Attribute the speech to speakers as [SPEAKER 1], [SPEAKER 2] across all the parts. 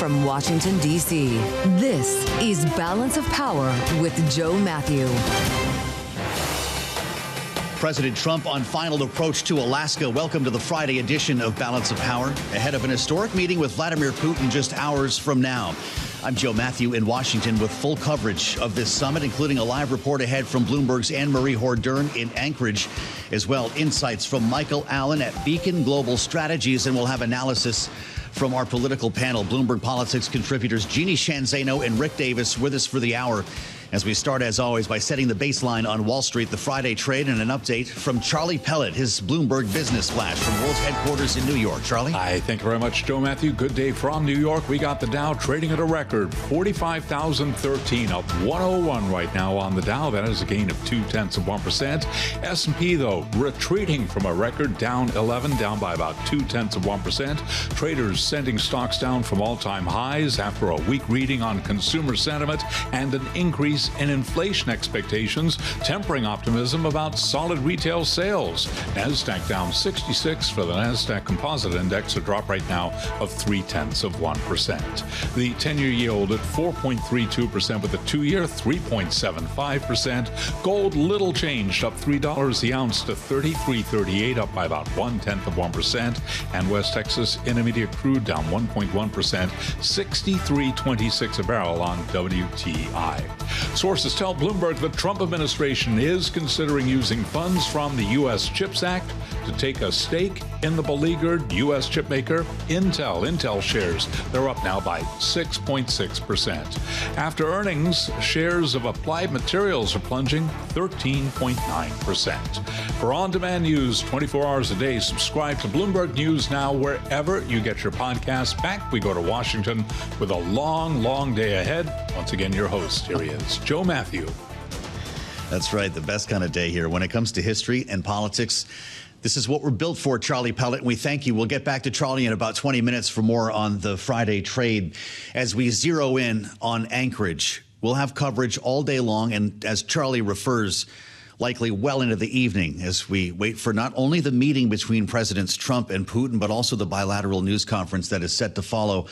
[SPEAKER 1] from Washington, D.C., this is Balance of Power with Joe Mathieu.
[SPEAKER 2] President Trump on final approach to Alaska. Welcome to the Friday edition of Balance of Power, ahead of an historic meeting with Vladimir Putin just hours from now. I'm Joe Mathieu in Washington with full coverage of this summit, including a live report ahead from Bloomberg's Annmarie Hordern in Anchorage, as well insights from Michael Allen at Beacon Global Strategies, and we'll have analysis from our political panel. Bloomberg Politics contributors Jeanne, Zaino, and Rick Davis with us for the hour. As we start, as always, by setting the baseline on Wall Street, the Friday trade, and an update from Charlie Pellet, his Bloomberg Business Flash from World's headquarters in New York. Charlie?
[SPEAKER 3] Hi, thank you very much, Joe Mathieu. Good day from New York. We got the Dow trading at a record 45,013, up 101 right now on the Dow. That is a gain of 0.2%. S&P, though, retreating from a record, down 11, down by about 0.2%. Traders sending stocks down from all-time highs after a weak reading on consumer sentiment and an increase in inflation expectations, tempering optimism about solid retail sales. NASDAQ down 66 for the NASDAQ Composite Index, a drop right now of 0.3%. The 10-year yield at 4.32% with the 2-year 3.75%. Gold little changed, up $3 the ounce to $33.38, up by about 0.1%. And West Texas Intermediate crude down 1.1%, $63.26 a barrel on WTI. Sources tell Bloomberg the Trump administration is considering using funds from the U.S. CHIPS Act to take a stake in the beleaguered U.S. chipmaker Intel. Intel shares, they're up now by 6.6%. After earnings, shares of Applied Materials are plunging 13.9%. For on-demand news 24 hours a day, subscribe to Bloomberg News Now wherever you get your podcasts. Back we go to Washington with a long, long day ahead. Once again, your host, here he is, Joe Mathieu.
[SPEAKER 2] That's right, the best kind of day here. When it comes to history and politics, this is what we're built for, Charlie Pellet, and we thank you. We'll get back to Charlie in about 20 minutes for more on the Friday trade. As we zero in on Anchorage, we'll have coverage all day long, and as Charlie refers, likely well into the evening as we wait for not only the meeting between Presidents Trump and Putin, but also the bilateral news conference that is set to follow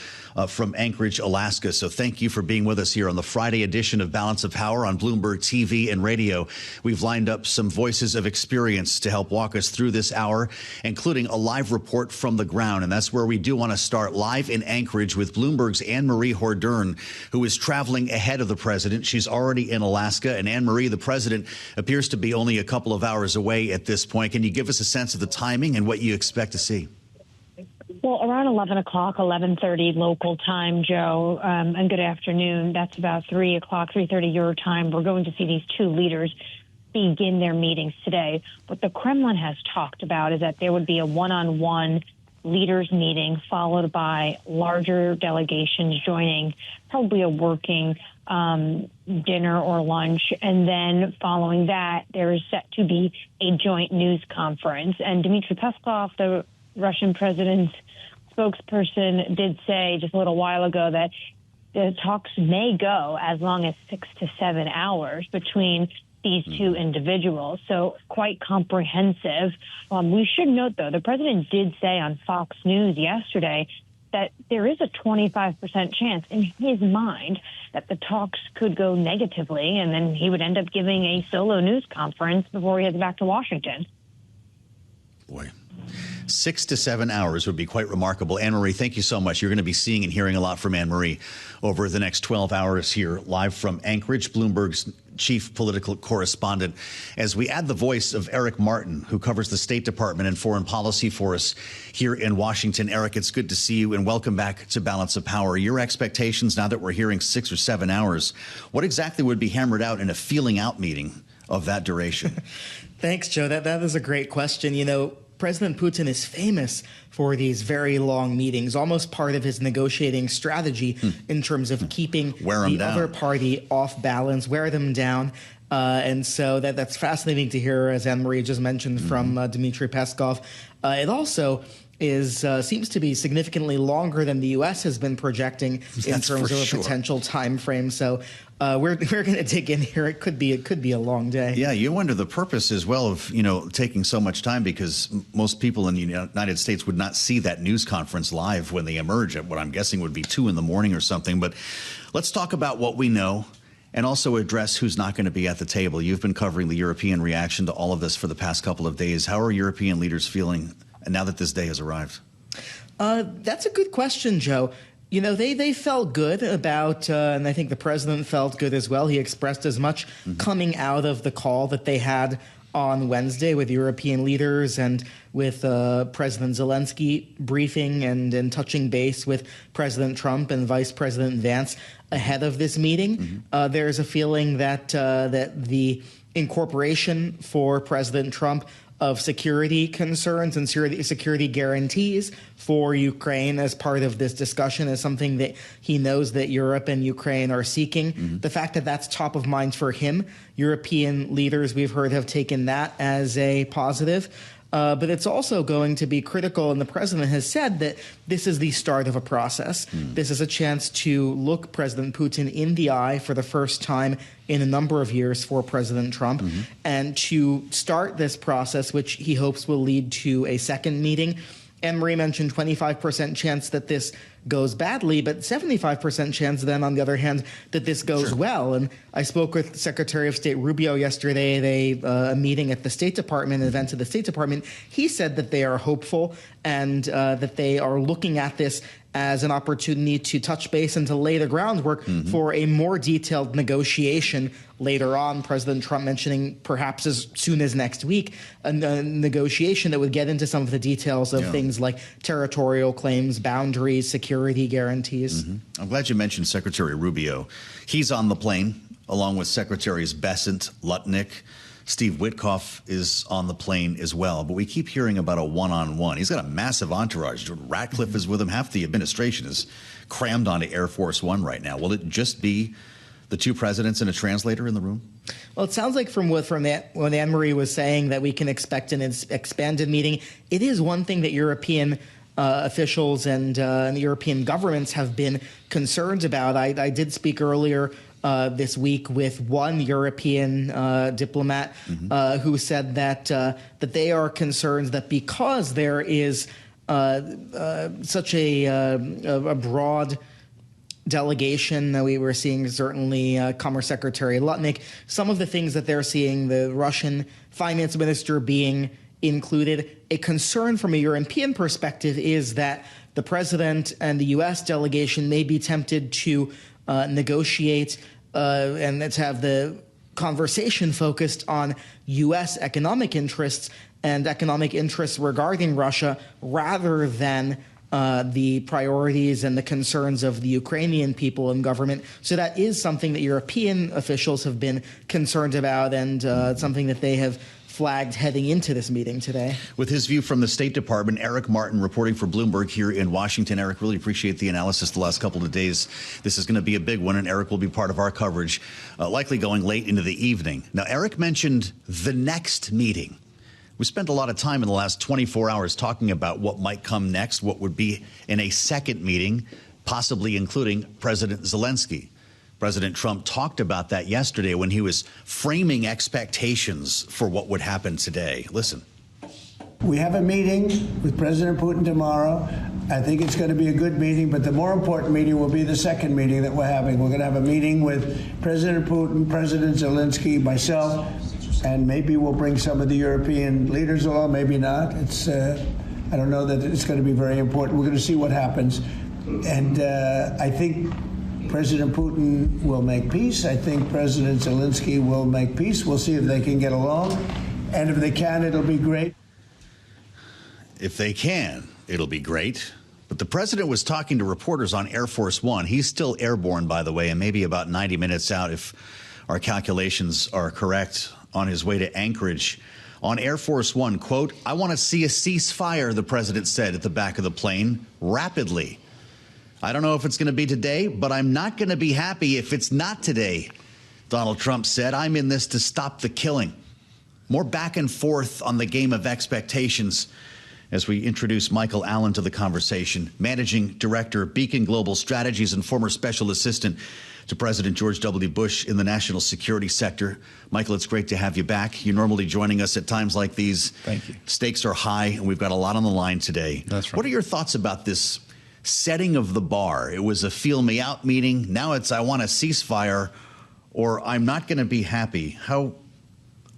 [SPEAKER 2] from Anchorage, Alaska. So thank you for being with us here on the Friday edition of Balance of Power on Bloomberg TV and radio. We've lined up some voices of experience to help walk us through this hour, including a live report from the ground. And that's where we do want to start, live in Anchorage with Bloomberg's Annmarie Hordern, who is traveling ahead of the president. She's already in Alaska. And Annmarie, the president, appears to be only a couple of hours away at this point. Can you give us a sense of the timing and what you expect to see?
[SPEAKER 4] Well, around 11 o'clock, 11:30 local time, Joe, and good afternoon. That's about 3 o'clock, 3:30 your time. We're going to see these two leaders begin their meetings today. What the Kremlin has talked about is that there would be a one-on-one leaders meeting followed by larger delegations joining, probably a working dinner or lunch. And then following that, there is set to be a joint news conference. And Dmitry Peskov, the Russian president's spokesperson, did say just a little while ago that the talks may go as long as 6 to 7 hours between these two individuals. So quite comprehensive. We should note, though, the president did say on Fox News yesterday that there is a 25% chance in his mind that the talks could go negatively, and then he would end up giving a solo news conference before he heads back to Washington.
[SPEAKER 2] Boy. 6 to 7 hours would be quite remarkable. Annmarie, thank you so much. You're going to be seeing and hearing a lot from Annmarie over the next 12 hours here, live from Anchorage, Bloomberg's chief political correspondent. As we add the voice of Eric Martin, who covers the State Department and foreign policy for us here in Washington. Eric, it's good to see you, and welcome back to Balance of Power. Your expectations, now that we're hearing 6 or 7 hours, what exactly would be hammered out in a feeling out meeting of that duration?
[SPEAKER 5] Thanks, Joe. That is a great question. You know, President Putin is famous for these very long meetings, almost part of his negotiating strategy in terms of keeping the other party off balance, wear them down. And so that's fascinating to hear, as Annmarie just mentioned, from Dmitry Peskov. It also seems to be significantly longer than the U.S. has been projecting in terms of a potential time frame. So we're going to dig in here. It could be a long day.
[SPEAKER 2] Yeah, you wonder the purpose as well of taking so much time, because most people in the United States would not see that news conference live when they emerge at what I'm guessing would be 2 in the morning or something. But let's talk about what we know and also address who's not going to be at the table. You've been covering the European reaction to all of this for the past couple of days. How are European leaders feeling now that this day has arrived?
[SPEAKER 5] That's a good question, Joe. They felt good about, and I think the president felt good as well. He expressed as much coming out of the call that they had on Wednesday with European leaders and with President Zelensky briefing and touching base with President Trump and Vice President Vance ahead of this meeting. There's a feeling that the incorporation for President Trump of security concerns and security guarantees for Ukraine as part of this discussion is something that he knows that Europe and Ukraine are seeking. The fact that that's top of mind for him, European leaders, we've heard, have taken that as a positive. But it's also going to be critical, and the president has said that this is the start of a process. This is a chance to look President Putin in the eye for the first time in a number of years for President Trump, and to start this process, which he hopes will lead to a second meeting. Annmarie mentioned 25% chance that this goes badly, but 75% chance then, on the other hand, that this goes well. And I spoke with Secretary of State Rubio yesterday at a meeting at the State Department, an event at the State Department. He said that they are hopeful and that they are looking at this as an opportunity to touch base and to lay the groundwork for a more detailed negotiation later on. President Trump mentioning perhaps as soon as next week a negotiation that would get into some of the details of things like territorial claims, boundaries, security guarantees.
[SPEAKER 2] I'm glad you mentioned Secretary Rubio. He's on the plane along with Secretaries Bessent, Lutnick. Steve Witkoff is on the plane as well, but we keep hearing about a one-on-one. He's got a massive entourage. Ratcliffe is with him. Half the administration is crammed onto Air Force One right now. Will it just be the two presidents and a translator in the room?
[SPEAKER 5] Well, it sounds like from what Annmarie was saying that we can expect an expanded meeting. It is one thing that European officials and European governments have been concerned about. I did speak earlier this week with one European diplomat who said that they are concerned that because there is such a broad delegation that we were seeing, certainly Commerce Secretary Lutnick, some of the things that they're seeing, the Russian finance minister being included. A concern from a European perspective is that the president and the U.S. delegation may be tempted to negotiate and let's have the conversation focused on U.S. economic interests and economic interests regarding Russia rather than the priorities and the concerns of the Ukrainian people and government. So that is something that European officials have been concerned about and something that they have flagged heading into this meeting today.
[SPEAKER 2] With his view from the State Department, Eric Martin reporting for Bloomberg here in Washington. Eric, really appreciate the analysis the last couple of days. This is going to be a big one, and Eric will be part of our coverage, likely going late into the evening. Now, Eric mentioned the next meeting. We spent a lot of time in the last 24 hours talking about what might come next, what would be in a second meeting, possibly including President Zelensky. President Trump talked about that yesterday when he was framing expectations for what would happen today. Listen.
[SPEAKER 6] We have a meeting with President Putin tomorrow. I think it's going to be a good meeting, but the more important meeting will be the second meeting that we're having. We're going to have a meeting with President Putin, President Zelensky, myself, and maybe we'll bring some of the European leaders along, maybe not. I don't know that it's going to be very important. We're going to see what happens. And I think President Putin will make peace. I think President Zelensky will make peace. We'll see if they can get along. And if they can, it'll be great.
[SPEAKER 2] If they can, it'll be great. But the president was talking to reporters on Air Force One. He's still airborne, by the way, and maybe about 90 minutes out, if our calculations are correct, on his way to Anchorage. On Air Force One, quote, "I want to see a ceasefire," the president said at the back of the plane, rapidly. "I don't know if it's going to be today, but I'm not going to be happy if it's not today." Donald Trump said, "I'm in this to stop the killing." More back and forth on the game of expectations as we introduce Michael Allen to the conversation, Managing Director, Beacon Global Strategies and former Special Assistant to President George W. Bush in the national security sector. Michael, it's great to have you back. You're normally joining us at times like these.
[SPEAKER 7] Thank you.
[SPEAKER 2] Stakes are high, and we've got a lot on the line today.
[SPEAKER 7] That's right.
[SPEAKER 2] What are your thoughts about this setting of the bar? It was a feel me out meeting. Now it's I want a ceasefire, or I'm not going to be happy. How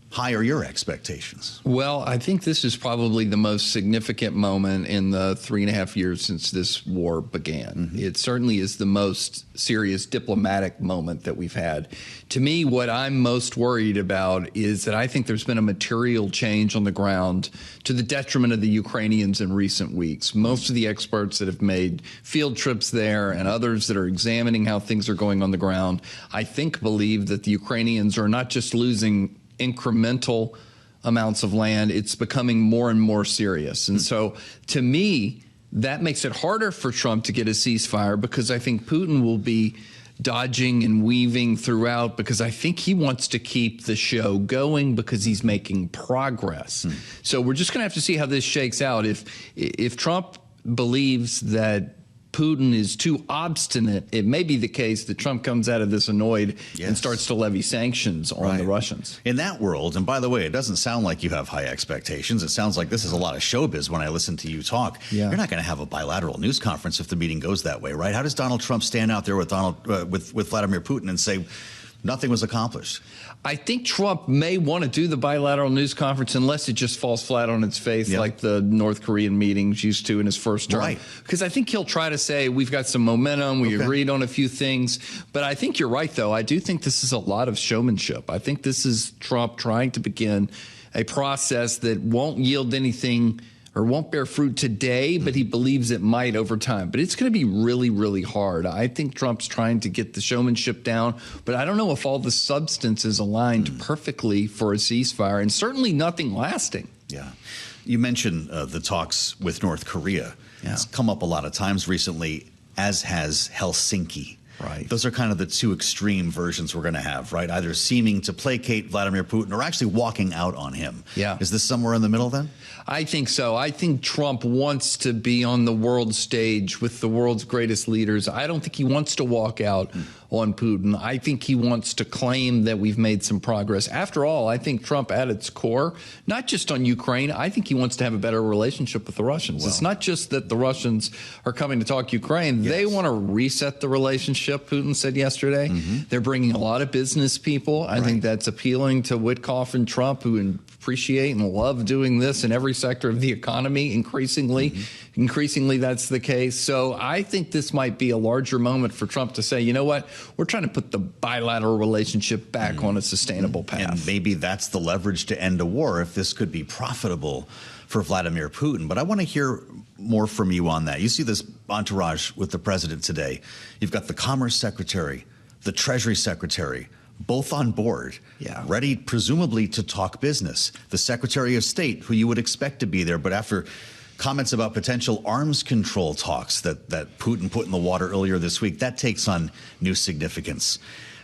[SPEAKER 2] high are your expectations?
[SPEAKER 7] Well, I think this is probably the most significant moment in the 3.5 years since this war began. Mm-hmm. It certainly is the most serious diplomatic moment that we've had. To me, what I'm most worried about is that I think there's been a material change on the ground to the detriment of the Ukrainians in recent weeks. Most of the experts that have made field trips there and others that are examining how things are going on the ground, I think believe that the Ukrainians are not just losing incremental amounts of land, it's becoming more and more serious. And so to me, that makes it harder for Trump to get a ceasefire, because I think Putin will be dodging and weaving throughout, because I think he wants to keep the show going because he's making progress. So we're just going to have to see how this shakes out. If Trump believes that Putin is too obstinate, it may be the case that Trump comes out of this annoyed and starts to levy sanctions on the Russians.
[SPEAKER 2] In that world, and by the way, it doesn't sound like you have high expectations. It sounds like this is a lot of showbiz when I listen to you talk.
[SPEAKER 7] Yeah.
[SPEAKER 2] You're not going to have a bilateral news conference if the meeting goes that way, right? How does Donald Trump stand out there with with Vladimir Putin and say nothing was accomplished?
[SPEAKER 7] I think Trump may want to do the bilateral news conference unless it just falls flat on its face, like the North Korean meetings used to in his first term.
[SPEAKER 2] Right.
[SPEAKER 7] Because I think he'll try to say, we've got some momentum, we agreed on a few things. But I think you're right, though. I do think this is a lot of showmanship. I think this is Trump trying to begin a process that won't yield anything or won't bear fruit today, but he believes it might over time. But it's going to be really, really hard. I think Trump's trying to get the showmanship down, but I don't know if all the substance is aligned perfectly for a ceasefire, and certainly nothing lasting.
[SPEAKER 2] Yeah. You mentioned the talks with North Korea.
[SPEAKER 7] Yeah.
[SPEAKER 2] It's come up a lot of times recently, as has Helsinki.
[SPEAKER 7] Right.
[SPEAKER 2] Those are kind of the two extreme versions we're going to have, right? Either seeming to placate Vladimir Putin or actually walking out on him.
[SPEAKER 7] Yeah.
[SPEAKER 2] Is this somewhere in the middle then?
[SPEAKER 7] I think so. I think Trump wants to be on the world stage with the world's greatest leaders. I don't think he wants to walk out on Putin. I think he wants to claim that we've made some progress. After all, I think Trump at its core, not just on Ukraine, I think he wants to have a better relationship with the Russians. Well, it's not just that the Russians are coming to talk Ukraine. They want to reset the relationship, Putin said yesterday. They're bringing a lot of business people. I think that's appealing to Witkoff and Trump, who appreciate and love doing this in every sector of the economy. Increasingly that's the case. So I think this might be a larger moment for Trump to say, you know what, we're trying to put the bilateral relationship back on a sustainable path.
[SPEAKER 2] And maybe that's the leverage to end a war, if this could be profitable for Vladimir Putin. But I want to hear more from you on that. You see this entourage with the president today. You've got the Commerce Secretary, the Treasury Secretary, both on board, ready presumably to talk business. The Secretary of State, who you would expect to be there, but after comments about potential arms control talks that Putin put in the water earlier this week, that takes on new significance.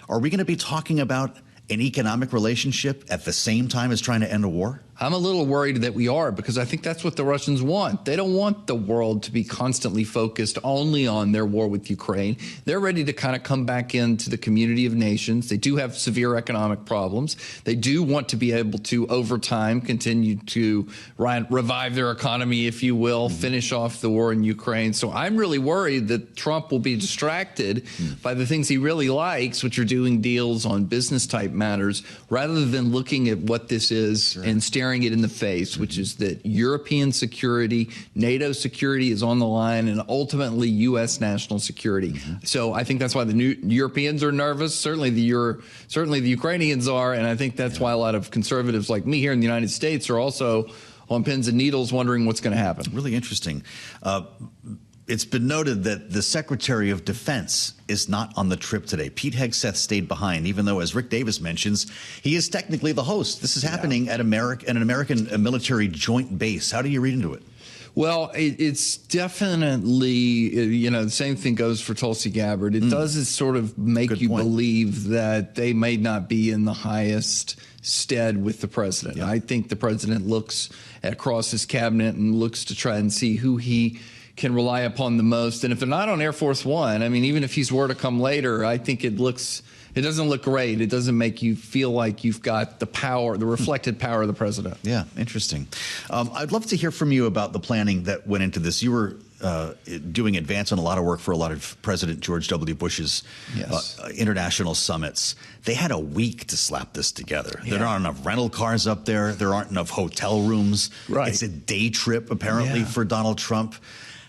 [SPEAKER 2] Are we going to be talking about an economic relationship at the same time as trying to end a war?
[SPEAKER 7] I'm a little worried that we are, because I think that's what the Russians want. They don't want the world to be constantly focused only on their war with Ukraine. They're ready to kind of come back into the community of nations. They do have severe economic problems. They do want to be able to, over time, continue to revive their economy, if you will, finish off the war in Ukraine. So I'm really worried that Trump will be distracted by the things he really likes, which are doing deals on business-type matters, rather than looking at what this is and staring it in the face, which is that European security, NATO security is on the line, and ultimately U.S. national security. So I think that's why the new Europeans are nervous. Certainly the Ukrainians are, and I think that's why a lot of conservatives like me here in the United States are also on pins and needles wondering what's going to happen.
[SPEAKER 2] Really interesting. It's been noted that the Secretary of Defense is not on the trip today. Pete Hegseth stayed behind, even though, as Rick Davis mentions, he is technically the host. This is happening at an American military joint base. How do you read into it?
[SPEAKER 7] Well, it's definitely, the same thing goes for Tulsi Gabbard. It does is sort of make you believe that they may not be in the highest stead with the president. Yeah. I think the president looks across his cabinet and looks to try and see who he can rely upon the most. And if they're not on Air Force One, I mean, even if he's were to come later, I think it doesn't look great. It doesn't make you feel like you've got the power, the reflected power of the president.
[SPEAKER 2] Yeah, interesting. I'd love to hear from you about the planning that went into this. You were doing advance on a lot of work for a lot of President George W. Bush's international summits. They had a week to slap this together. Yeah. There aren't enough rental cars up there. There aren't enough hotel rooms. Right. It's a day trip, apparently, for Donald Trump.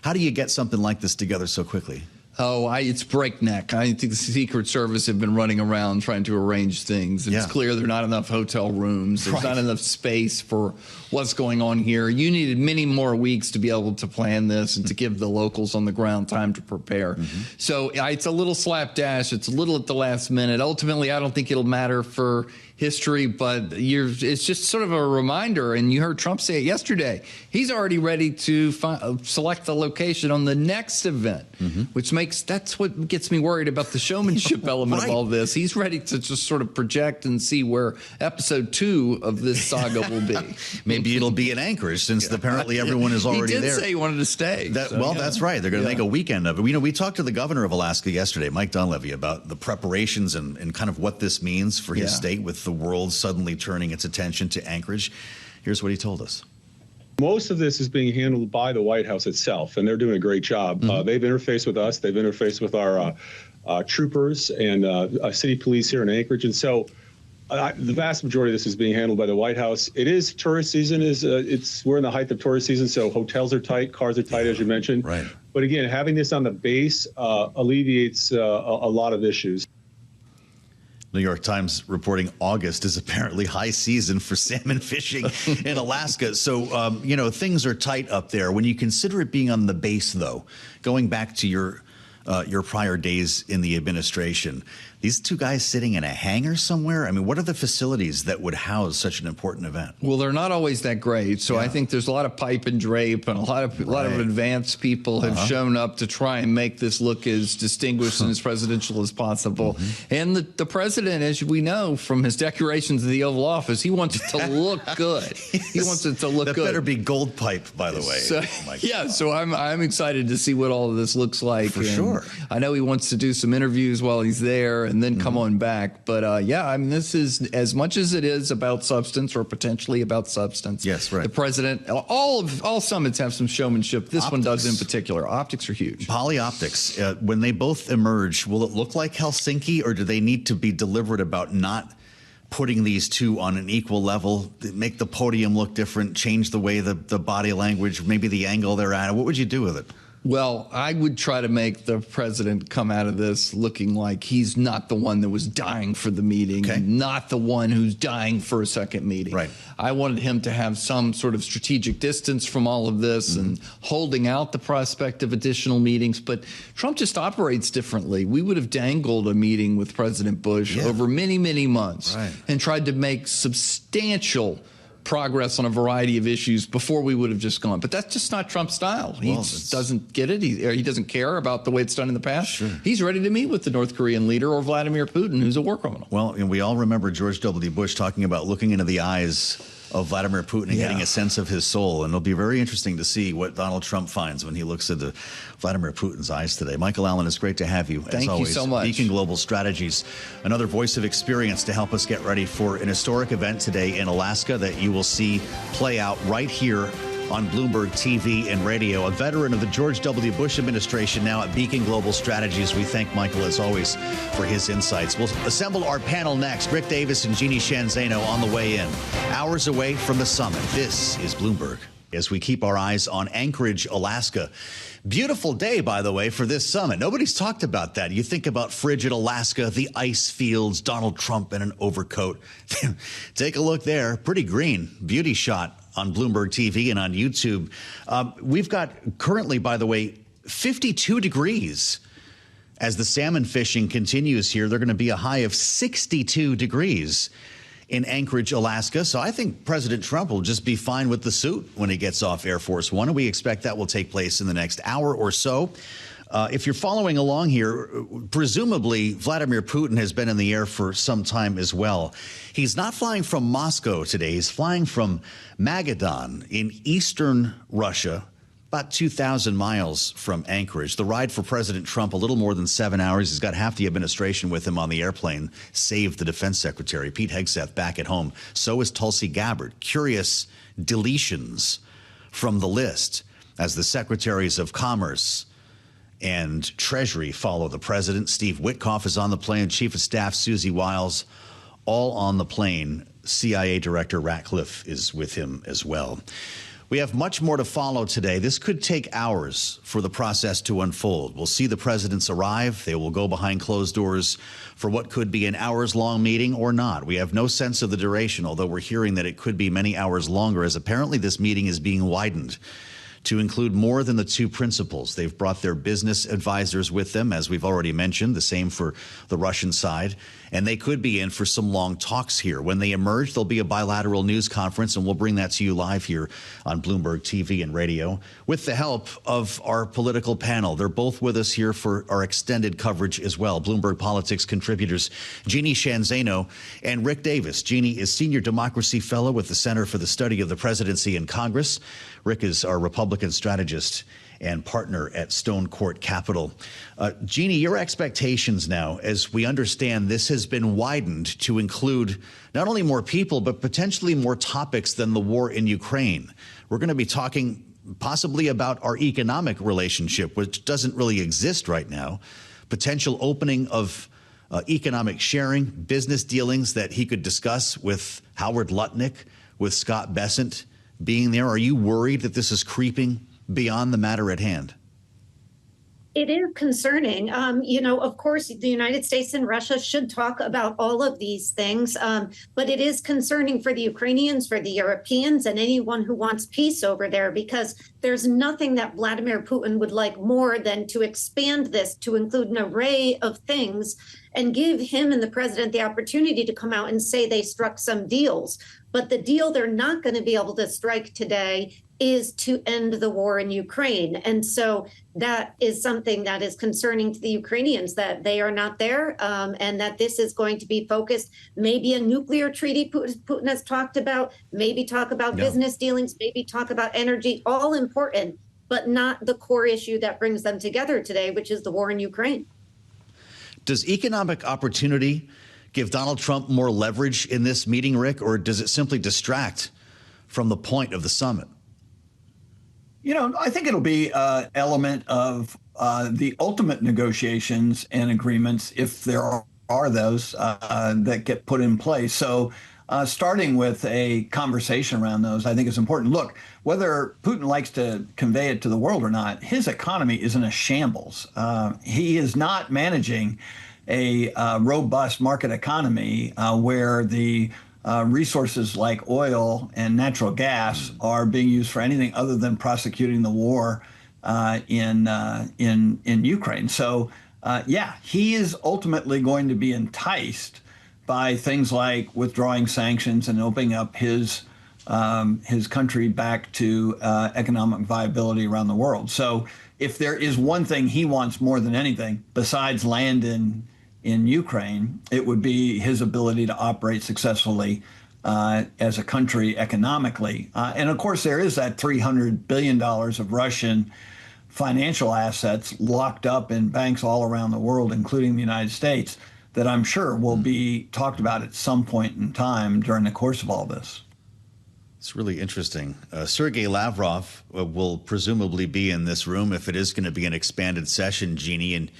[SPEAKER 2] How do you get something like this together so quickly?
[SPEAKER 7] Oh, it's breakneck. I think the Secret Service have been running around trying to arrange things. It's clear there are not enough hotel rooms. There's not enough space for what's going on here. You needed many more weeks to be able to plan this and to give the locals on the ground time to prepare. So it's a little slapdash. It's a little at the last minute. Ultimately, I don't think it'll matter for history, but it's just sort of a reminder. And you heard Trump say it yesterday. He's already ready to select the location on the next event, which that's what gets me worried about the showmanship element of all this. He's ready to just sort of project and see where episode 2 of this saga will be.
[SPEAKER 2] Maybe it'll be in Anchorage, since apparently everyone is already there.
[SPEAKER 7] He did say he wanted to stay.
[SPEAKER 2] That's right. They're going to make a weekend of it. We talked to the governor of Alaska yesterday, Mike Dunleavy, about the preparations and kind of what this means for his state, with the world suddenly turning its attention to Anchorage. Here's what he told us.
[SPEAKER 8] Most of this is being handled by the White House itself, and they're doing a great job. They've interfaced with us. They've interfaced with our troopers and city police here in Anchorage. And so the vast majority of this is being handled by the White House. It is tourist season. We're in the height of tourist season, so hotels are tight, cars are tight, as you mentioned. Right. But again, having this on the base alleviates a lot of issues.
[SPEAKER 2] New York Times reporting August is apparently high season for salmon fishing in Alaska. So, things are tight up there. When you consider it being on the base, though, going back to your prior days in the administration, these two guys sitting in a hangar somewhere? I mean, what are the facilities that would house such an important event?
[SPEAKER 7] Well, they're not always that great. So I think there's a lot of pipe and drape, and a lot of advanced people have shown up to try and make this look as distinguished and as presidential as possible. And the president, as we know from his decorations of the Oval Office, he wants it to look good. He wants it to look good.
[SPEAKER 2] That better be gold pipe, by the way.
[SPEAKER 7] So, so I'm excited to see what all of this looks like.
[SPEAKER 2] For sure.
[SPEAKER 7] I know he wants to do some interviews while he's there and then come on back. But I mean, this is, as much as it is about substance, or potentially about substance.
[SPEAKER 2] Yes, right.
[SPEAKER 7] The president, all summits have some showmanship. This one does in particular. Optics are huge.
[SPEAKER 2] Polyoptics, when they both emerge, will it look like Helsinki, or do they need to be deliberate about not putting these two on an equal level, make the podium look different, change the way the body language, maybe the angle they're at? What would you do with it?
[SPEAKER 7] Well, I would try to make the president come out of this looking like he's not the one that was dying for the meeting, not the one who's dying for a second meeting. Right. I wanted him to have some sort of strategic distance from all of this and holding out the prospect of additional meetings. But Trump just operates differently. We would have dangled a meeting with President Bush over many, many months and tried to make substantial progress on a variety of issues before we would have just gone. But that's just not Trump's style. He doesn't get it. He doesn't care about the way it's done in the past. Sure. He's ready to meet with the North Korean leader or Vladimir Putin, who's a war criminal.
[SPEAKER 2] Well, and we all remember George W. Bush talking about looking into the eyes of Vladimir Putin and getting a sense of his soul. And it'll be very interesting to see what Donald Trump finds when he looks into Vladimir Putin's eyes today. Michael Allen, it's great to have you, as always.
[SPEAKER 7] Thank you so much.
[SPEAKER 2] Beacon Global Strategies, another voice of experience to help us get ready for an historic event today in Alaska that you will see play out right here on Bloomberg TV and radio. A veteran of the George W. Bush administration, now at Beacon Global Strategies. We thank Michael, as always, for his insights. We'll assemble our panel next. Rick Davis and Jeanne Zaino on the way in. Hours away from the summit. This is Bloomberg. As we keep our eyes on Anchorage, Alaska. Beautiful day, by the way, for this summit. Nobody's talked about that. You think about frigid Alaska, the ice fields, Donald Trump in an overcoat. Take a look there. Pretty green. Beauty shot on Bloomberg TV and on YouTube. We've got currently, by the way, 52 degrees. As the salmon fishing continues here, they're going to be a high of 62 degrees in Anchorage, Alaska. So I think President Trump will just be fine with the suit when he gets off Air Force One. And we expect that will take place in the next hour or so. If you're following along here, presumably Vladimir Putin has been in the air for some time as well. He's not flying from Moscow today. He's flying from Magadan in eastern Russia, about 2,000 miles from Anchorage. The ride for President Trump, a little more than 7 hours. He's got half the administration with him on the airplane, save the defense secretary, Pete Hegseth, back at home. So is Tulsi Gabbard. Curious deletions from the list as the secretaries of Commerce and Treasury follow the president. Steve Witkoff is on the plane. Chief of Staff Susie Wiles, all on the plane. CIA Director Ratcliffe is with him as well. We have much more to follow today. This could take hours for the process to unfold. We'll see the presidents arrive. They will go behind closed doors for what could be an hours-long meeting or not. We have no sense of the duration, although we're hearing that it could be many hours longer, as apparently this meeting is being widened to include more than the two principals. They've brought their business advisors with them, as we've already mentioned, the same for the Russian side. And they could be in for some long talks here. When they emerge, there'll be a bilateral news conference, and we'll bring that to you live here on Bloomberg TV and radio with the help of our political panel. They're both with us here for our extended coverage as well. Bloomberg Politics contributors Jeanne Zaino and Rick Davis. Jeanne is Senior Democracy Fellow with the Center for the Study of the Presidency and Congress. Rick is our Republican strategist and partner at Stonecourt Capital. Jeanne, your expectations now, as we understand this has been widened to include not only more people, but potentially more topics than the war in Ukraine. We're going to be talking possibly about our economic relationship, which doesn't really exist right now, potential opening of economic sharing, business dealings that he could discuss with Howard Lutnick, with Scott Bessent being there. Are you worried that this is creeping beyond the matter at hand?
[SPEAKER 9] It is concerning. Of course, the United States and Russia should talk about all of these things, but it is concerning for the Ukrainians, for the Europeans, and anyone who wants peace over there, because there's nothing that Vladimir Putin would like more than to expand this to include an array of things and give him and the president the opportunity to come out and say they struck some deals. But the deal they're not going to be able to strike today is to end the war in Ukraine. And so that is something that is concerning to the Ukrainians, that they are not there, and that this is going to be focused, maybe a nuclear treaty Putin has talked about, maybe talk about business dealings, maybe talk about energy, all important, but not the core issue that brings them together today, which is the war in Ukraine.
[SPEAKER 2] Does economic opportunity give Donald Trump more leverage in this meeting, Rick, or does it simply distract from the point of the summit?
[SPEAKER 10] I think it'll be an element of the ultimate negotiations and agreements, if there are those that get put in place. So starting with a conversation around those, I think is important. Look, whether Putin likes to convey it to the world or not, his economy is in a shambles. He is not managing a robust market economy where the resources like oil and natural gas are being used for anything other than prosecuting the war in Ukraine. So, he is ultimately going to be enticed by things like withdrawing sanctions and opening up his country back to economic viability around the world. So, if there is one thing he wants more than anything besides land in Ukraine, it would be his ability to operate successfully as a country economically. And of course, there is that $300 billion of Russian financial assets locked up in banks all around the world, including the United States, that I'm sure will be talked about at some point in time during the course of all this.
[SPEAKER 2] It's really interesting. Sergei Lavrov will presumably be in this room if it is going to be an expanded session, Jeanne. And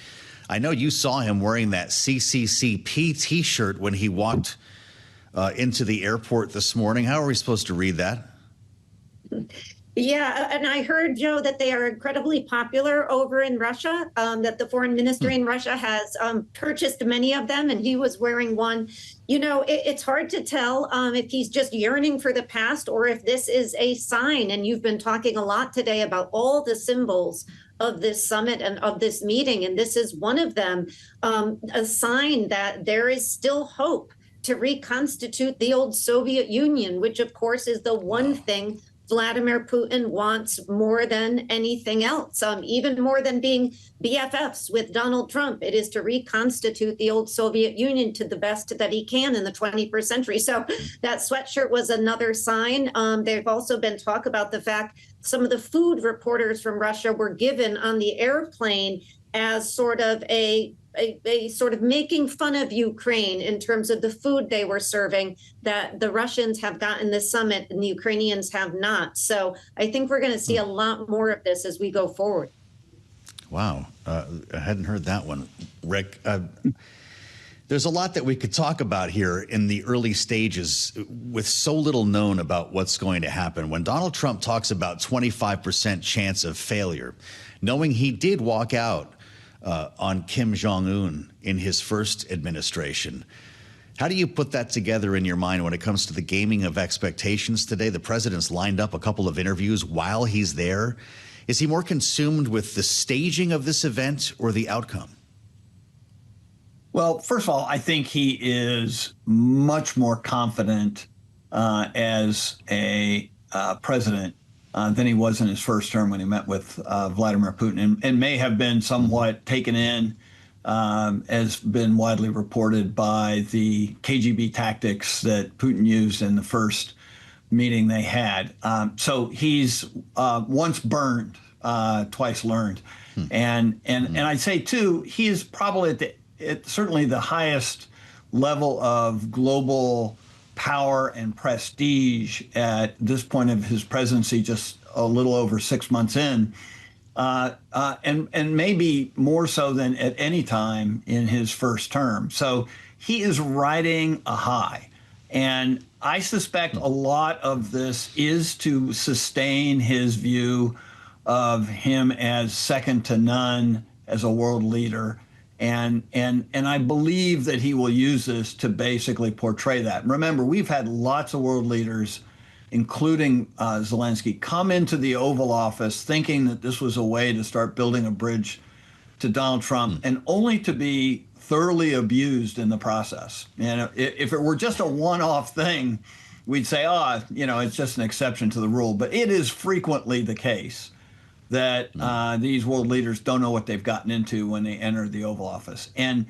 [SPEAKER 2] I know you saw him wearing that CCCP T-shirt when he walked into the airport this morning. How are we supposed to read that?
[SPEAKER 9] Yeah, and I heard, Joe, that they are incredibly popular over in Russia, that the foreign ministry in Russia has purchased many of them, and he was wearing one. It's hard to tell if he's just yearning for the past or if this is a sign. And you've been talking a lot today about all the symbols of this summit and of this meeting, and this is one of them, a sign that there is still hope to reconstitute the old Soviet Union, which of course is the one thing Vladimir Putin wants more than anything else, even more than being BFFs with Donald Trump. It is to reconstitute the old Soviet Union to the best that he can in the 21st century. So that sweatshirt was another sign. There've also been talk about the fact some of the food reporters from Russia were given on the airplane as sort of a sort of making fun of Ukraine in terms of the food they were serving, that the Russians have gotten this summit and the Ukrainians have not. So I think we're going to see a lot more of this as we go forward.
[SPEAKER 2] Wow. I hadn't heard that one, Rick. There's a lot that we could talk about here in the early stages with so little known about what's going to happen. When Donald Trump talks about 25% chance of failure, knowing he did walk out on Kim Jong-un in his first administration. How do you put that together in your mind when it comes to the gaming of expectations today? The president's lined up a couple of interviews while he's there. Is he more consumed with the staging of this event or the outcome?
[SPEAKER 10] Well, first of all, I think he is much more confident as a president than he was in his first term when he met with Vladimir Putin, and may have been somewhat taken in, as been widely reported, by the KGB tactics that Putin used in the first meeting they had. So he's once burned, twice learned. And I'd say, too, he is probably at certainly the highest level of global power and prestige at this point of his presidency, just a little over 6 months in, and maybe more so than at any time in his first term. So he is riding a high. And I suspect a lot of this is to sustain his view of him as second to none as a world leader. And I believe that he will use this to basically portray that. Remember, we've had lots of world leaders, including Zelensky, come into the Oval Office thinking that this was a way to start building a bridge to Donald Trump, and only to be thoroughly abused in the process. And if it were just a one-off thing, we'd say, it's just an exception to the rule. But it is frequently the case that these world leaders don't know what they've gotten into when they enter the Oval Office. And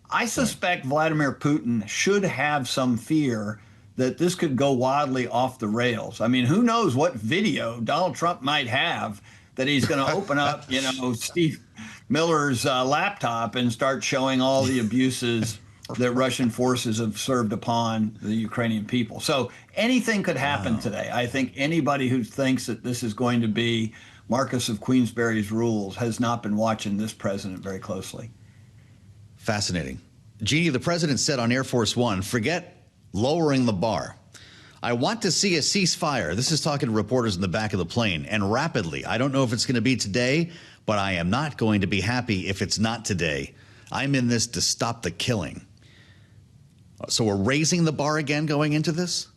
[SPEAKER 10] I suspect Vladimir Putin should have some fear that this could go wildly off the rails. I mean, who knows what video Donald Trump might have that he's going to open up, Steve Miller's laptop and start showing all the abuses that Russian forces have served upon the Ukrainian people. So anything could happen today. I think anybody who thinks that this is going to be Marcus of Queensberry's rules has not been watching this president very closely.
[SPEAKER 2] Fascinating. Jeanne, the president said on Air Force One, forget lowering the bar. I want to see a ceasefire. This is talking to reporters in the back of the plane, and rapidly. I don't know if it's going to be today, but I am not going to be happy if it's not today. I'm in this to stop the killing. So we're raising the bar again going into this?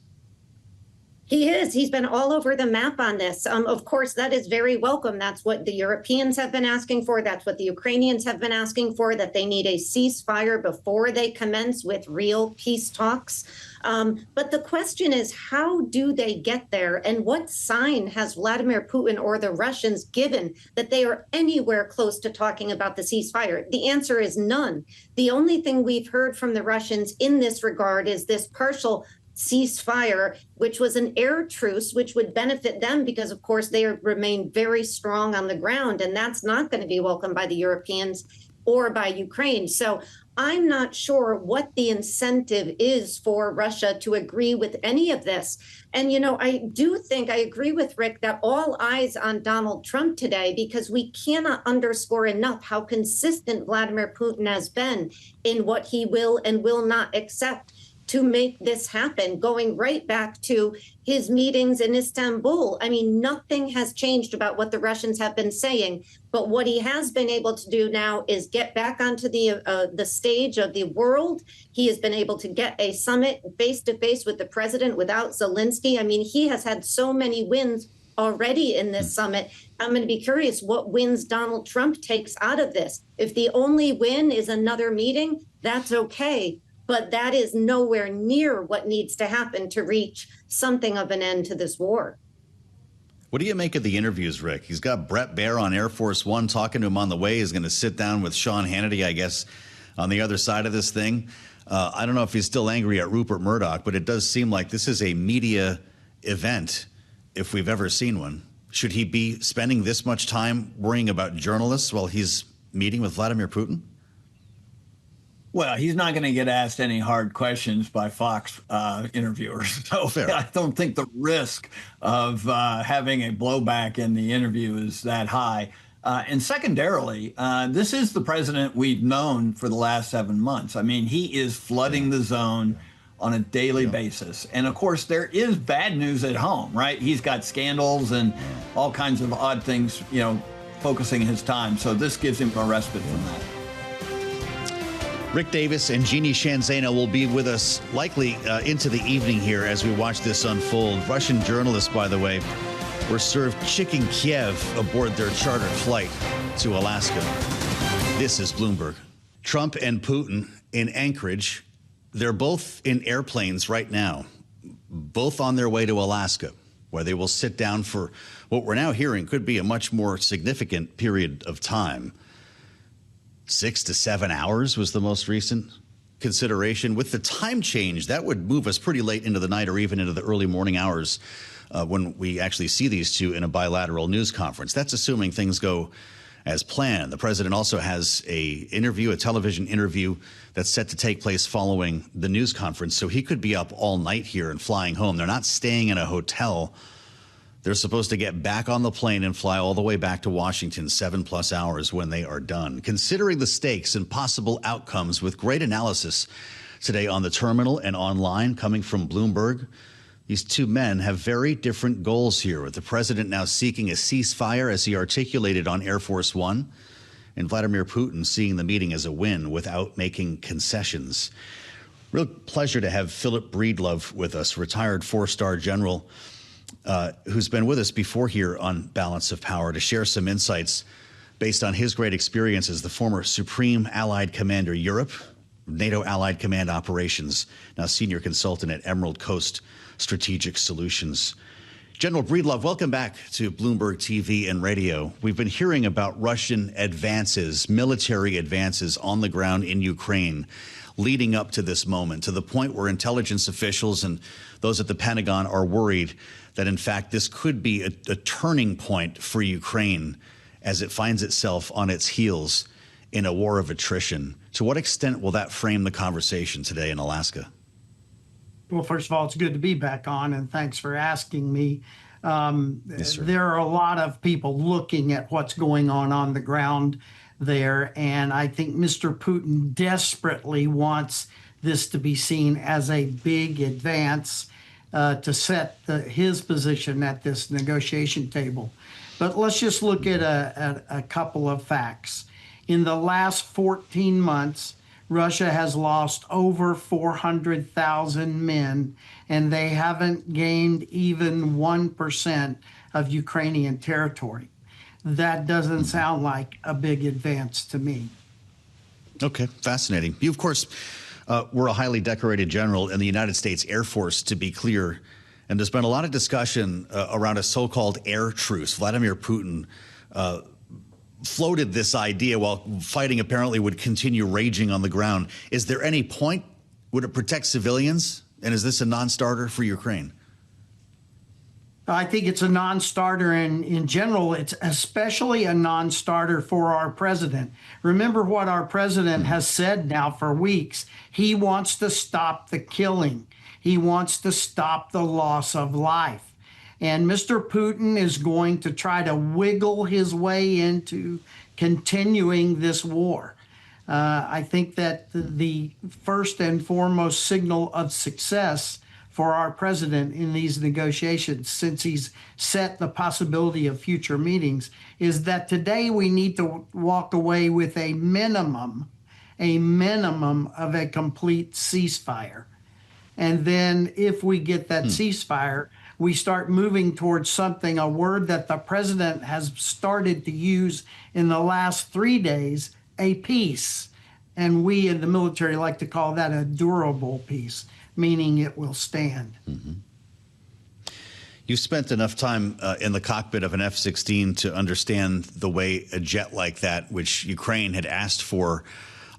[SPEAKER 9] He is. He's been all over the map on this. Of course, that is very welcome. That's what the Europeans have been asking for. That's what the Ukrainians have been asking for, that they need a ceasefire before they commence with real peace talks. But the question is, how do they get there? And what sign has Vladimir Putin or the Russians given that they are anywhere close to talking about the ceasefire? The answer is none. The only thing we've heard from the Russians in this regard is this partial ceasefire, which was an air truce, which would benefit them because, of course, they remain very strong on the ground. And that's not going to be welcomed by the Europeans or by Ukraine. So I'm not sure what the incentive is for Russia to agree with any of this. And, I do think I agree with Rick that all eyes on Donald Trump today, because we cannot underscore enough how consistent Vladimir Putin has been in what he will and will not accept to make this happen, going right back to his meetings in Istanbul. I mean, nothing has changed about what the Russians have been saying, but what he has been able to do now is get back onto the stage of the world. He has been able to get a summit face-to-face with the president without Zelensky. I mean, he has had so many wins already in this summit. I'm going to be curious what wins Donald Trump takes out of this. If the only win is another meeting, that's okay. but that is nowhere near what needs to happen to reach something of an end to this war.
[SPEAKER 2] What do you make of the interviews, Rick? He's got Brett Baer on Air Force One talking to him on the way. He's going to sit down with Sean Hannity, I guess, on the other side of this thing. I don't know if he's still angry at Rupert Murdoch, but it does seem like this is a media event, if we've ever seen one. Should he be spending this much time worrying about journalists while he's meeting with Vladimir Putin?
[SPEAKER 10] Well, he's not going to get asked any hard questions by Fox interviewers. So fair. I don't think the risk of having a blowback in the interview is that high. And secondarily, this is the president we've known for the last 7 months. I mean, he is flooding the zone on a daily basis. And of course, there is bad news at home, right? He's got scandals and all kinds of odd things, focusing his time. So this gives him a respite from that.
[SPEAKER 2] Rick Davis and Jeanne Zaino will be with us likely into the evening here as we watch this unfold. Russian journalists, by the way, were served chicken Kiev aboard their chartered flight to Alaska. This is Bloomberg. Trump and Putin in Anchorage. They're both in airplanes right now, both on their way to Alaska, where they will sit down for what we're now hearing could be a much more significant period of time. 6 to 7 hours was the most recent consideration. With the time change, that would move us pretty late into the night or even into the early morning hours when we actually see these two in a bilateral news conference. That's assuming things go as planned. The president also has a television interview that's set to take place following the news conference. So he could be up all night here and flying home. They're not staying in a hotel. They're supposed to get back on the plane and fly all the way back to Washington 7+ hours when they are done. Considering the stakes and possible outcomes with great analysis today on the terminal and online coming from Bloomberg, these two men have very different goals here, with the president now seeking a ceasefire as he articulated on Air Force One, and Vladimir Putin seeing the meeting as a win without making concessions. Real pleasure to have Philip Breedlove with us, retired 4-star general, who's been with us before here on Balance of Power to share some insights based on his great experience as the former Supreme Allied Commander Europe, NATO Allied Command Operations, now senior consultant at Emerald Coast Strategic Solutions. General Breedlove, welcome back to Bloomberg TV and radio. We've been hearing about Russian advances, military advances on the ground in Ukraine leading up to this moment, to the point where intelligence officials and those at the Pentagon are worried that, in fact, this could be a turning point for Ukraine as it finds itself on its heels in a war of attrition. To what extent will that frame the conversation today in Alaska?
[SPEAKER 11] Well, first of all, it's good to be back on, and thanks for asking me.
[SPEAKER 2] Yes, sir.
[SPEAKER 11] There are a lot of people looking at what's going on the ground there, and I think Mr. Putin desperately wants this to be seen as a big advance to set his position at this negotiation table. But let's just look at a couple of facts. In the last 14 months, Russia has lost over 400,000 men, and they haven't gained even 1% of Ukrainian territory. That doesn't sound like a big advance to me.
[SPEAKER 2] Okay, fascinating. You, of course, were a highly decorated general in the United States Air Force, to be clear, and there's been a lot of discussion around a so-called air truce. Vladimir Putin floated this idea while fighting apparently would continue raging on the ground. Is there any point? Would it protect civilians? And is this a non-starter for Ukraine?
[SPEAKER 11] I think it's a non-starter in general. It's especially a non-starter for our president. Remember what our president has said now for weeks. He wants to stop the killing. He wants to stop the loss of life. And Mr. Putin is going to try to wiggle his way into continuing this war. I think that the first and foremost signal of success for our president in these negotiations, since he's set the possibility of future meetings, is that today we need to walk away with a minimum of a complete ceasefire. And then if we get that ceasefire, we start moving towards something, a word that the president has started to use in the last 3 days, a peace. And we in the military like to call that a durable peace, meaning it will stand.
[SPEAKER 2] Mm-hmm. You spent enough time in the cockpit of an F-16 to understand the way a jet like that, which Ukraine had asked for,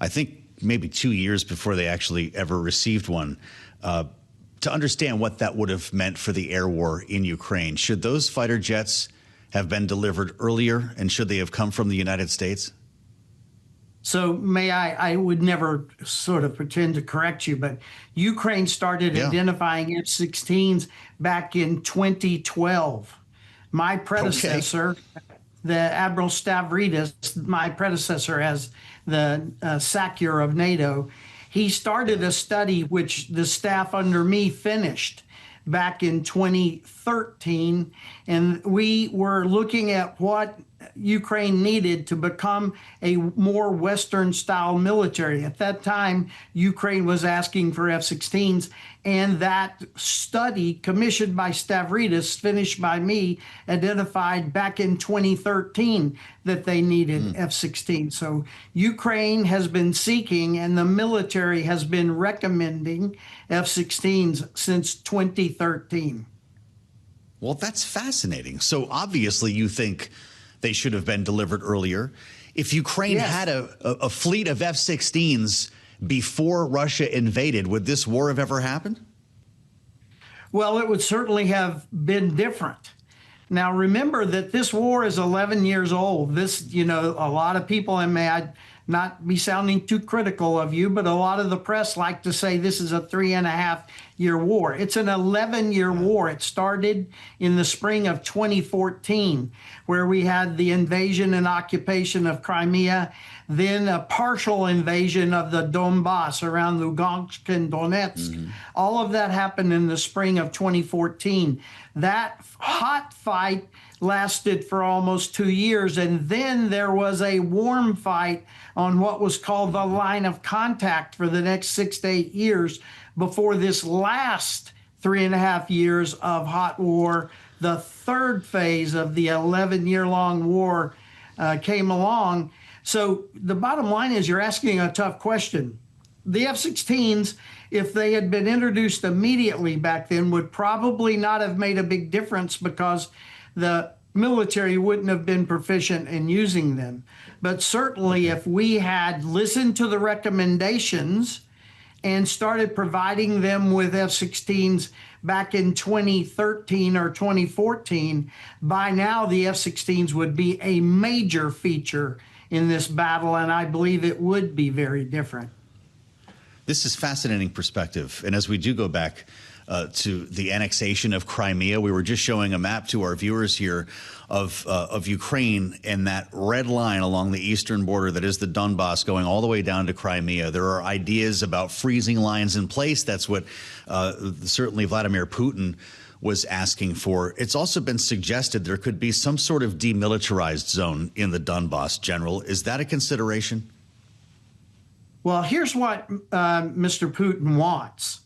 [SPEAKER 2] I think maybe 2 years before they actually ever received one, to understand what that would have meant for the air war in Ukraine. Should those fighter jets have been delivered earlier, and should they have come from the United States?
[SPEAKER 11] So I would never sort of pretend to correct you, but Ukraine started identifying F-16s back in 2012. My predecessor, the Admiral Stavridis, my predecessor as the SACEUR of NATO, he started a study which the staff under me finished back in 2013, and we were looking at what Ukraine needed to become a more Western-style military. At that time, Ukraine was asking for F-16s, and that study, commissioned by Stavridis, finished by me, identified back in 2013 that they needed F-16. So Ukraine has been seeking, and the military has been recommending F-16s since 2013.
[SPEAKER 2] Well, that's fascinating. So obviously you think they should have been delivered earlier. If Ukraine had a fleet of F-16s before Russia invaded, would this war have ever happened?
[SPEAKER 11] Well, it would certainly have been different. Now, remember that this war is 11 years old. This, a lot of people, and may I not be sounding too critical of you, but a lot of the press like to say this is a 3.5-year war. It's an 11-year war. It started in the spring of 2014, where we had the invasion and occupation of Crimea, then a partial invasion of the Donbass around Lugansk and Donetsk. All of that happened in the spring of 2014. That hot fight lasted for almost 2 years, and then there was a warm fight on what was called the line of contact for the next 6 to 8 years before this last 3.5 years of hot war, the third phase of the 11-year-long war, came along. So the bottom line is you're asking a tough question. The F-16s, if they had been introduced immediately back then, would probably not have made a big difference because the military wouldn't have been proficient in using them. But certainly if we had listened to the recommendations and started providing them with F-16s back in 2013 or 2014, by now the F-16s would be a major feature in this battle, and I believe it would be very different.
[SPEAKER 2] This is fascinating perspective. And as we do go back to the annexation of Crimea, we were just showing a map to our viewers here of Ukraine and that red line along the eastern border that is the Donbass going all the way down to Crimea. There are ideas about freezing lines in place. That's what certainly Vladimir Putin was asking for. It's also been suggested there could be some sort of demilitarized zone in the Donbass, General. Is that a consideration?
[SPEAKER 11] Well, here's what Mr. Putin wants.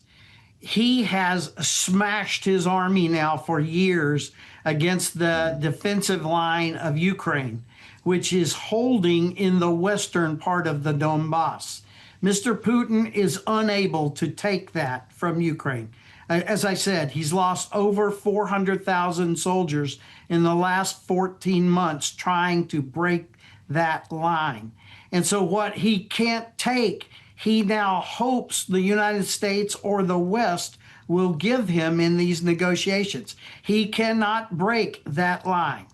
[SPEAKER 11] He has smashed his army now for years against the defensive line of Ukraine, which is holding in the western part of the Donbass. Mr. Putin is unable to take that from Ukraine. As I said, he's lost over 400,000 soldiers in the last 14 months trying to break that line. And so what he can't take, he now hopes the United States or the West will give him in these negotiations. He cannot break that line,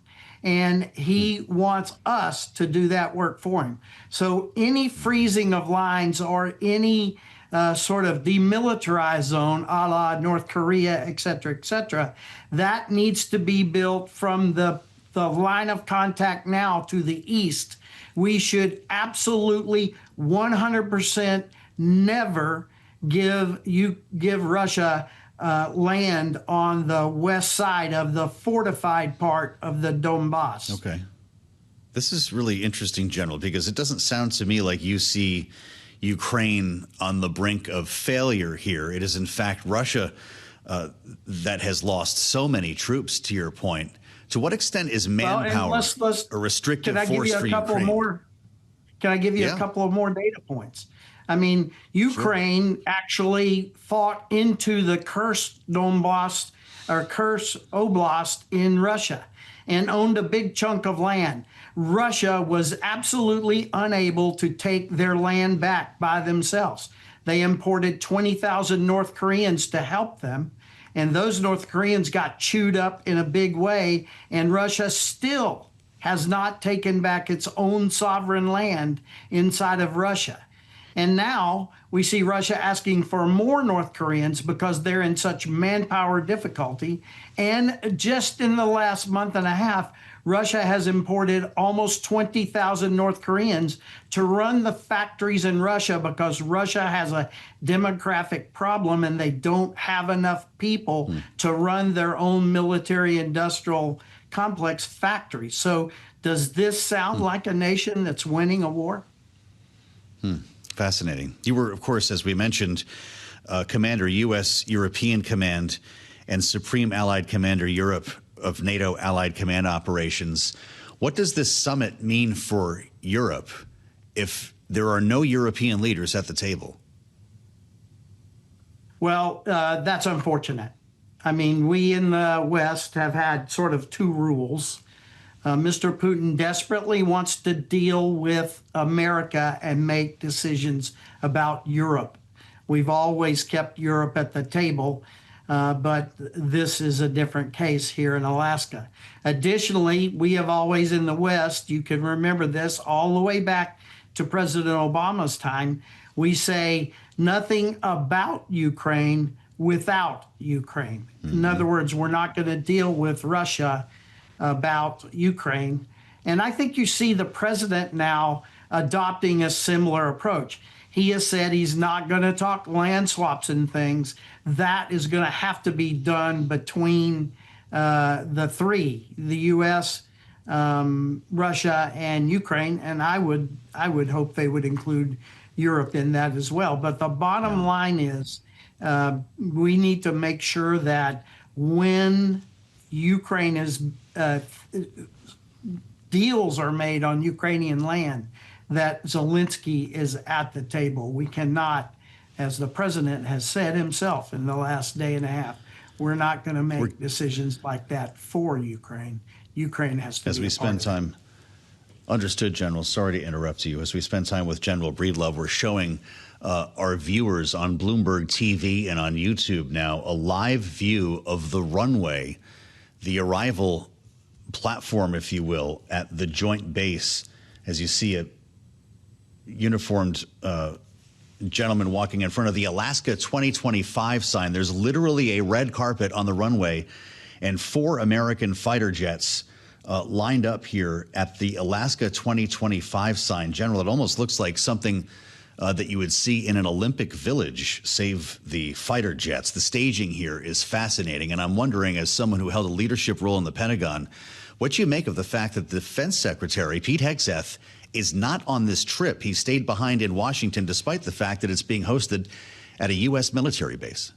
[SPEAKER 11] and he wants us to do that work for him. So any freezing of lines or any sort of demilitarized zone, a la North Korea, et cetera, that needs to be built from the line of contact now to the east. We should absolutely 100% never give Russia land on the west side of the fortified part of the Donbass.
[SPEAKER 2] Okay. This is really interesting, General, because it doesn't sound to me like you see Ukraine on the brink of failure here. It is, in fact, Russia that has lost so many troops, to your point. To what extent is manpower a restrictive force for Ukraine?
[SPEAKER 11] Can I give you a couple of more data points? I mean, Ukraine actually fought into the Kursk Donbass or Kursk Oblast in Russia and owned a big chunk of land. Russia was absolutely unable to take their land back by themselves. They imported 20,000 North Koreans to help them, and those North Koreans got chewed up in a big way, and Russia still has not taken back its own sovereign land inside of Russia. And now we see Russia asking for more North Koreans because they're in such manpower difficulty. And just in the last month and a half, Russia has imported almost 20,000 North Koreans to run the factories in Russia because Russia has a demographic problem and they don't have enough people to run their own military industrial complex factories. So does this sound like a nation that's winning a war?
[SPEAKER 2] Fascinating. You were, of course, as we mentioned, Commander, U.S. European Command and Supreme Allied Commander Europe of NATO Allied Command Operations. What does this summit mean for Europe if there are no European leaders at the table?
[SPEAKER 11] Well, that's unfortunate. I mean, we in the West have had sort of two rules. Mr. Putin desperately wants to deal with America and make decisions about Europe. We've always kept Europe at the table, but this is a different case here in Alaska. Additionally, we have always in the West, you can remember this all the way back to President Obama's time, we say nothing about Ukraine without Ukraine. In other words, we're not going to deal with Russia about Ukraine. And I think you see the president now adopting a similar approach. He has said he's not going to talk land swaps and things. That is going to have to be done between the three, the U.S., Russia, and Ukraine. And I would hope they would include Europe in that as well. But the bottom line is we need to make sure that when Ukraine is deals are made on Ukrainian land, that Zelensky is at the table. We cannot, as the president has said himself in the last day and a half, we're not going to make decisions like that for Ukraine. Ukraine has to.
[SPEAKER 2] As we spend time, understood, General. Sorry to interrupt you. As we spend time with General Breedlove, we're showing our viewers on Bloomberg TV and on YouTube now a live view of the runway, the arrival platform, if you will, at the joint base, as you see a uniformed gentleman walking in front of the Alaska 2025 sign. There's literally a red carpet on the runway and 4 American fighter jets lined up here at the Alaska 2025 sign. General, it almost looks like something that you would see in an Olympic village, save the fighter jets. The staging here is fascinating, and I'm wondering, as someone who held a leadership role in the Pentagon, what you make of the fact that the Defense Secretary, Pete Hegseth, is not on this trip. He stayed behind in Washington, despite the fact that it's being hosted at a U.S. military base.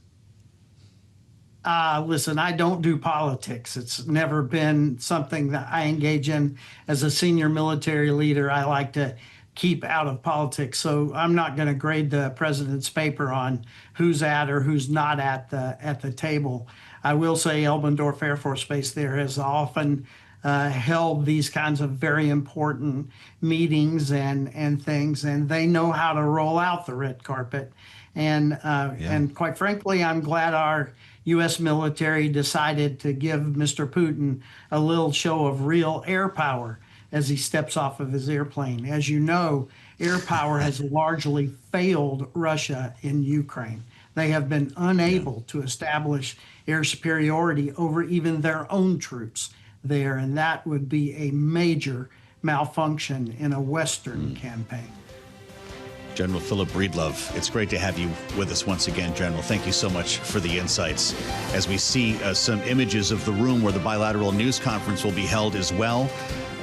[SPEAKER 11] Listen, I don't do politics. It's never been something that I engage in. As a senior military leader, I like to keep out of politics. So I'm not going to grade the president's paper on who's at or who's not at the table. I will say Elbendorf Air Force Base there has often held these kinds of very important meetings and things, and they know how to roll out the red carpet. And quite frankly, I'm glad our U.S. military decided to give Mr. Putin a little show of real air power as he steps off of his airplane. As you know, air power has largely failed Russia in Ukraine. They have been unable to establish air superiority over even their own troops there, and that would be a major malfunction in a Western campaign.
[SPEAKER 2] General Philip Breedlove, it's great to have you with us once again, General. Thank you so much for the insights. As we see some images of the room where the bilateral news conference will be held as well,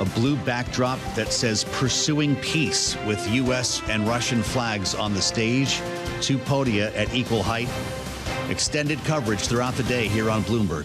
[SPEAKER 2] a blue backdrop that says "Pursuing Peace" with U.S. and Russian flags on the stage, 2 podia at equal height. Extended coverage throughout the day here on Bloomberg.